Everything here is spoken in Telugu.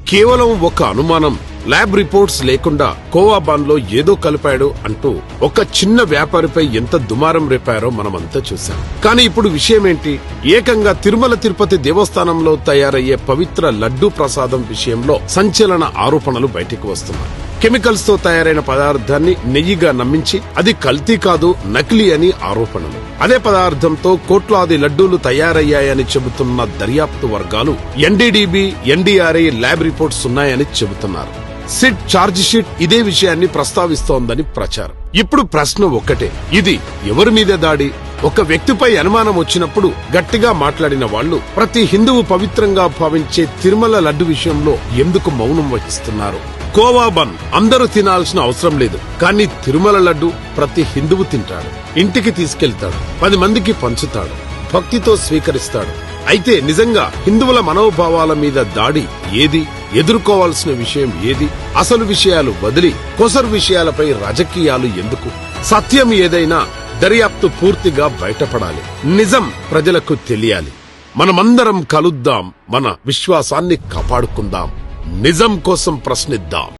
కేవలం ఒక అనుమానం, ల్యాబ్ రిపోర్ట్స్ లేకుండా కోవాబాన్ లో ఏదో కలిపాడు అంటూ ఒక చిన్న వ్యాపారిపై ఎంత దుమారం రేపారో మనమంతా చూశాం. కానీ ఇప్పుడు విషయమేంటి? ఏకంగా తిరుమల తిరుపతి దేవస్థానంలో తయారయ్యే పవిత్ర లడ్డూ ప్రసాదం విషయంలో సంచలన ఆరోపణలు బయటకు వస్తున్నాయి. కెమికల్స్ తో తయారైన పదార్థాన్ని నెయ్యిగా నమ్మించి అది కల్తీ కాదు, నకిలీ అని ఆరోపణలు. అదే పదార్థంతో కోట్లాది లడ్డూలు తయారయ్యాయని చెబుతున్న దర్యాప్తు వర్గాలు ఎన్డీడీబీ, ఎన్డీఆర్ఐ ల్యాబ్ రిపోర్ట్స్ ఉన్నాయని చెబుతున్నారు. సిట్ ఛార్జ్ షీట్ ఇదే విషయాన్ని ప్రస్తావిస్తోందని ప్రచారం. ఇప్పుడు ప్రశ్న ఒక్కటే, ఇది ఎవరి మీద దాడి? ఒక వ్యక్తిపై అనుమానం వచ్చినప్పుడు గట్టిగా మాట్లాడిన వాళ్లు ప్రతి హిందువు పవిత్రంగా భావించే తిరుమల లడ్డు విషయంలో ఎందుకు మౌనం వహిస్తున్నారు? కోవాబాన్ అందరూ తినాల్సిన అవసరం లేదు, కానీ తిరుమల లడ్డు ప్రతి హిందువు తింటాడు, ఇంటికి తీసుకెళ్తాడు, 10 మందికి పంచుతాడు, భక్తితో స్వీకరిస్తాడు. అయితే నిజంగా హిందువుల మనోభావాల మీద దాడి ఏది? ఎదుర్కోవాల్సిన విషయం ఏది? అసలు విషయాలు వదిలి కొసరు విషయాలపై రాజకీయాలు ఎందుకు? సత్యం ఏదైనా దర్యాప్తు పూర్తిగా బయటపడాలి, నిజం ప్రజలకు తెలియాలి. మనమందరం కలుద్దాం, మన విశ్వాసాన్ని కాపాడుకుందాం, నిజం కోసం ప్రశ్నిద్దాం.